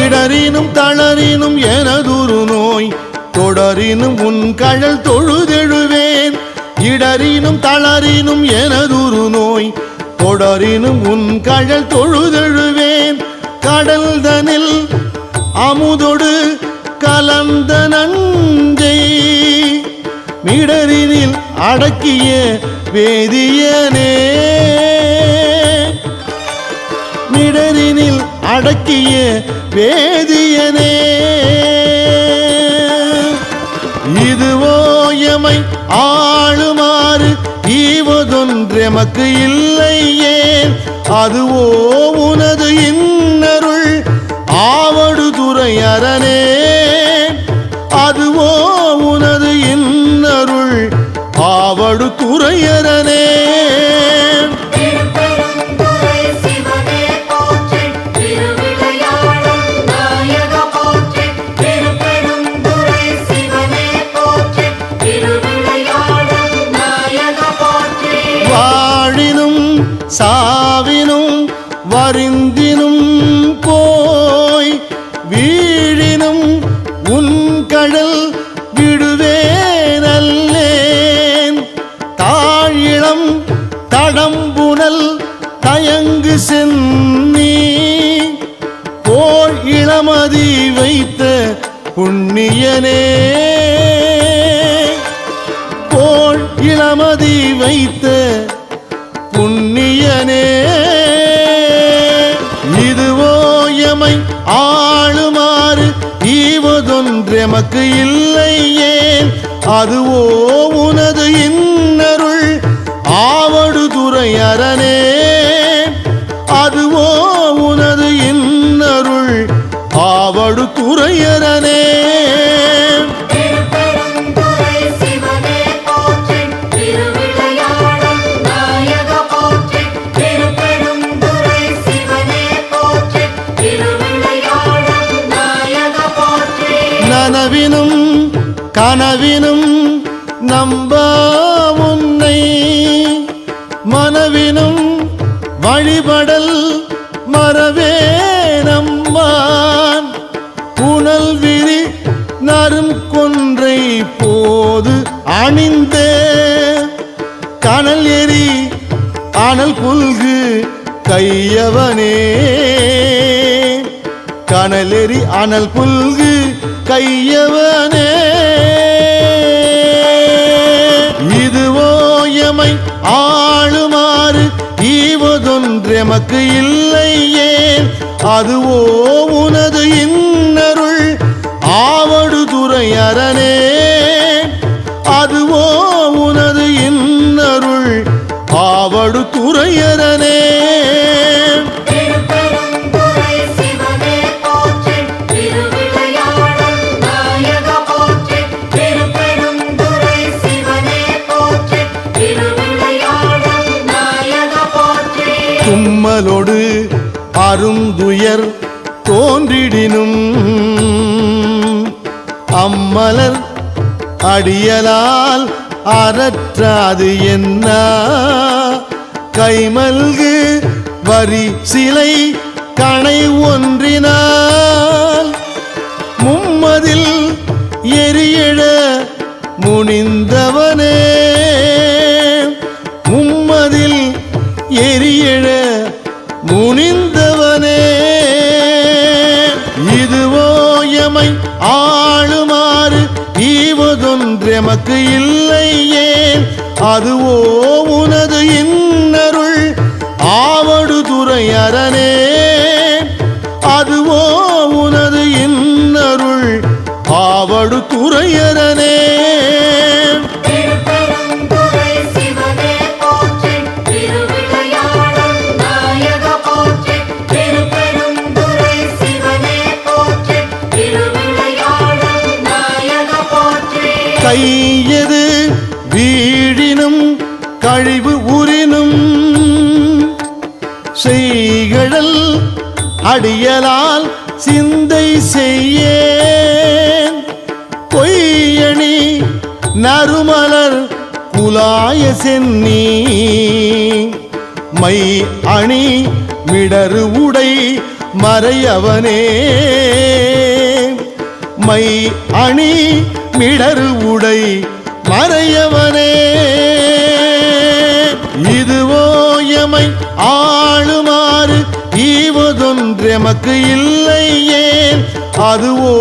இடரினும் தளரினும் எனதுரு நோய் தொடரினும் உன் கழல் தொழுதெழுவேன். இடரினும் தளரினும் எனதுரு நோய் தொடரினும் உன் கழல் தொழுதெழுவேன். கடல்தனில் அமுதொடு கலந்த நஞ்சை மிடரினில் அடக்கிய வேதியனே. மிடரினில் அடக்கிய வேதியனே. இதுவோ எமை ஆளுமாறு ஈவதொன்றெமக்கு இல்லையே. அதுவோ உனது இன்னருள் ஆவடு துறை அரணே. அதுவோ உனது இன்னருள் ஆவடு துறை அரணே. சாவினும் வரிந்தினும் போய் வீழினும் உன் கடல் விடுவேனல்லேன். தாழிளம் தடம்புணல் தயங்கு சென்னி போல் இளமதி வைத்த புண்ணியனே. போல் இளமதி வைத்த புண்ணியனே. இதுவோ எமை ஆளுமாறு ஈவதொன்றெமக்கு இல்லையே. அதுவோ உனது இன்னருள் ஆவடு துறை அரணே. அதுவோ உனது இன்னருள் ஆவடு துறை அரணே. நனவினும் கனவினும் நம்பா உன்னை மனவினும் வழிபடல் மறவே நம்மான். புனல் விரி நரும் கொன்றை போது அணிந்த கனல் எரி அனல் புல்கு கையவனே. கனலெறி அனல் புல்கு கையவனே. இதுவோ எமை ஆளுமாறு ஈவதொன்றெமக்கு இல்லையே. அதுவோ உனது இன்னருள் ஆவடு துறை அரணே. அதுவோ உனது இன்னருள் ஆவடு துறை அரணே. தும்மலோடு அருந்துயர் தோன்றிடினும் அம்மலர் அடியலால் அறற்றாது என்ன. கைமல்கு வரி சிலை கணை ஒன்றினால் மும்மதில் எரியெழ முனிந்தவனே. மும்மதில் எரியெழ முனிந்தவனே. இதுவோ எமை ஆளுமாறு ஈவதொன்றெமக்கு இல்லையே. அதுவோ உனது இன்னருள் ஆவடு துறை அரணே. அதுவோ உனது இன்னருள் ஆவடு துறை அரணே. கையது வீழினும் கழிவு உரினும் செய்கழல் அடியலால் சிந்தை செய்யேன். பொய்யணி நறுமலர் குலாய சென்னி மை அணி மிடரு உடை மறையவனே மை அணி மிடரு உடை மறையவனே இதுவோ எமை ஆளுமாறு ஈவதொன்றெமக்கு இல்லையே அதுவோ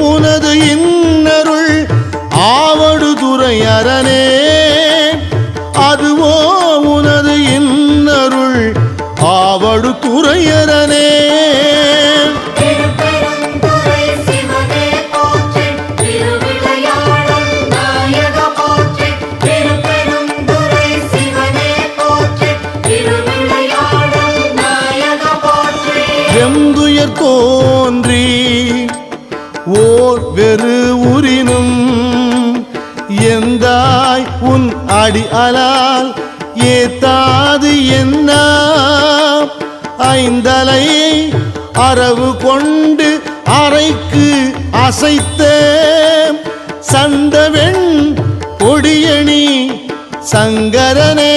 உனது இன்னருள் ஆவடுதுறை அரணே அதுவோ உனது இன்னருள் ஆவடுதுறை அரணே வெந்துயர் தோன்றி ஓர் வெறு உரினும் எந்தாய் உன் அடி அலால் ஏத்தாது என்ன ஐந்தலை அரவு கொண்டு அறைக்கு அசைத்த சந்தவெண் கொடியணி சங்கரனே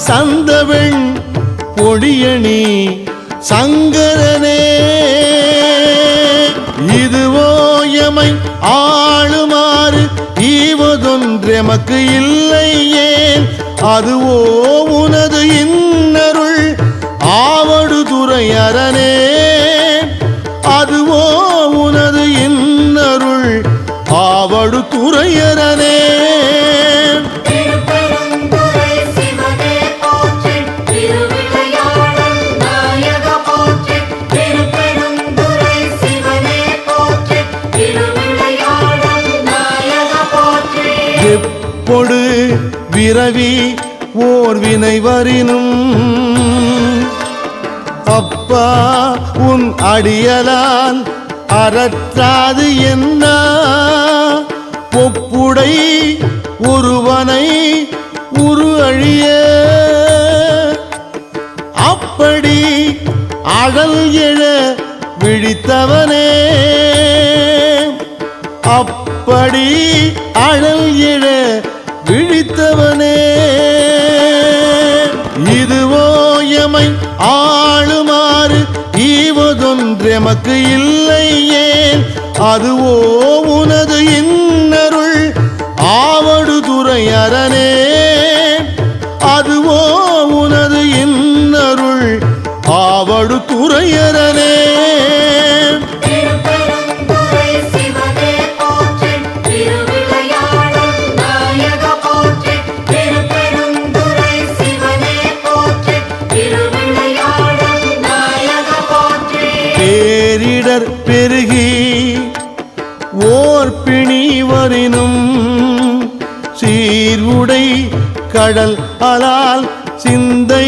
சந்தவெண் கொடியணி சங்கரனே இதுவோ எமை ஆளுமாறு ஈவதொன்றெமக்கு இல்லையே அதுவோ உனது இன்னருள் ஆவடுதுறை அரணே அதுவோ உனது இன்னருள் ஆவடுதுறை அரணே எப்பொடு விரவி ஓர் வினை வரினும் அப்பா உன் அடியலால் அறற்றாது என்ன ஒப்புடை ஒருவனை உரு அழிய அப்படி அழல் எழ விழித்தவனே அப்படி அழல் எழ விழித்தவனே இதுவோ எமை ஆளுமாறு ஈவதொன்றெமக்கு இல்லையே அதுவோ உனது இன்னருள் ஆவடுதுறை அரணே அதுவோ உனது இன்னருள் ஆவடுதுறை அரணே பேரிடர் பெருகி ஓர் பிணி வரினும் சீர்வுடை கடல் அலால் சிந்தை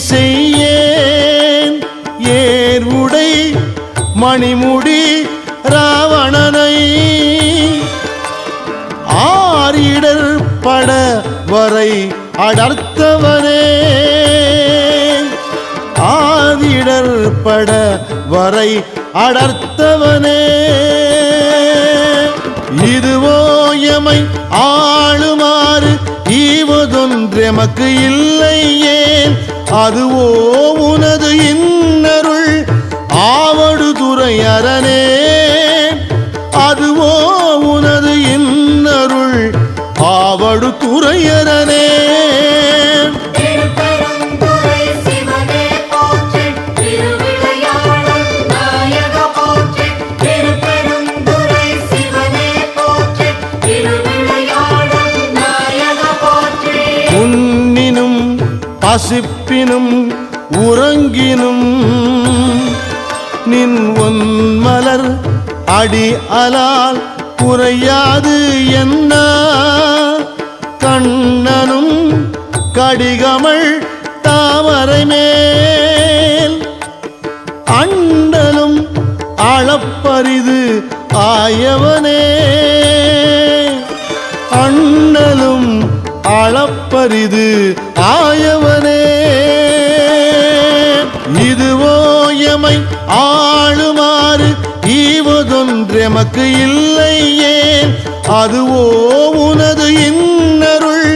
செய்யேன் ஏர்வுடை மணிமுடி ராவணனை ஆரிடர் பட வரை அடர்த்தவனே ஆதிடர் பட வரை அடர்த்தவனே இதுவோ எமை ஆளுமாறு ஈவதொன்றெமக்கு இல்லையே அதுவோ உனது இன்னருள் ஆவடுதுறை அரணே அதுவோ உனது இன்னருள் ஆவடுதுறை அரணே உன்னினும் பசிப்பினும் உறங்கினும் நின் ஒன்மலர் அடி அலால் குறையாது என்ன கண்ணனும் கடிகமள் தாமரை மேல் அண்டலும் அளப்பரிது ஆயவனே அண்ணலும் அளப்பரிது ஆயவனே இதுவோ எமை ஆளுமாறு ஈவதொன்றெமக்கு இல்லையே அதுவோ உனது இன்னருள்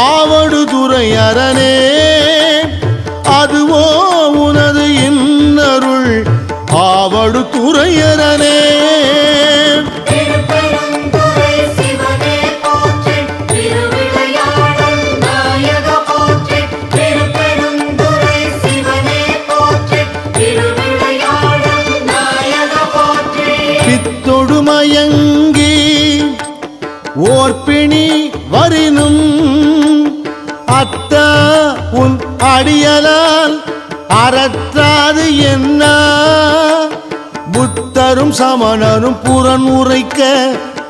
ஆவடுதுறை அரணே அதுவோ உனது துரையரனே. பித்தொடுமயங்கி ஓர்பிணி வரினும் அத்தா உன் அடியலால் அறற்றாது என்ன. புத்தரும் சமணரும் புறன் உரைக்க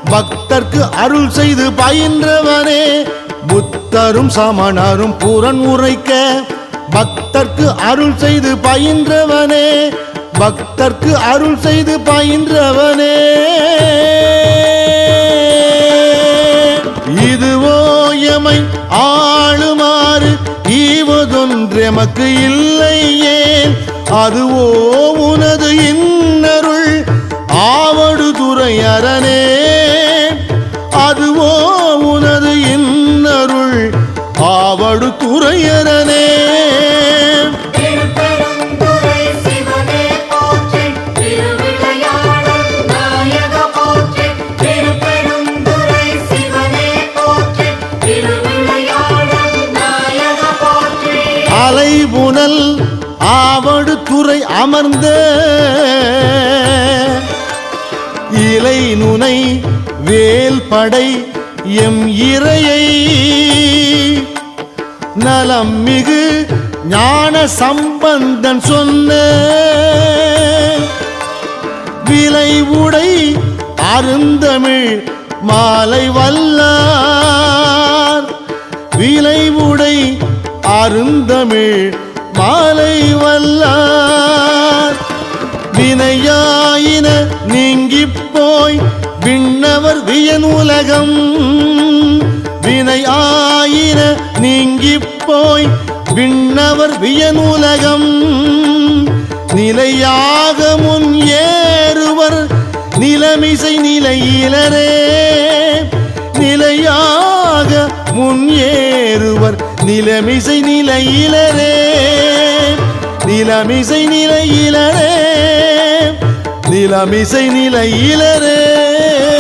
பக்தர்க்கு அருள் செய்து பயின்றவனே. புத்தரும் சமணரும் புறன் உரைக்க பக்தர்க்கு அருள் செய்து பயின்றவனே. பக்தர்க்கு அருள் செய்து பயின்றவனே. இதுவோ எமை ஆளுமாறு ஈவதொன்றெமக்கு இல்லையே. அதுவோ உனது இன்னருள் ஆவடுதுறையரனே. அதுவோ உனது இன்னருள் ஆவடுதுறையரனே. அலைபுனல் ஆவடுதுறை அமர்ந்த இலை நுனை வேல்படை எம் இறையை நலம் மிகு ஞான சம்பந்தன் சொன்ன விலை உடை அருந்தமிழ் மாலை வல்லார். விலை உடை அருந்தமிழ் மாலை வல்லார். வினையாயின நீங்கிப் போய் விண்ணவர் வியனுலகம். வினையாயின நீங்கிப் போய் விண்ணவர் வியனுலகம். நிலையாக முன் ஏறுவர் நிலமிசை நிலையிலரே. நிலையாக முன் ஏறுவர் நிலமிசை நிலையிலரே. நிலமிசை நிலையிலரே. நிலமிசை நிலையிலரே.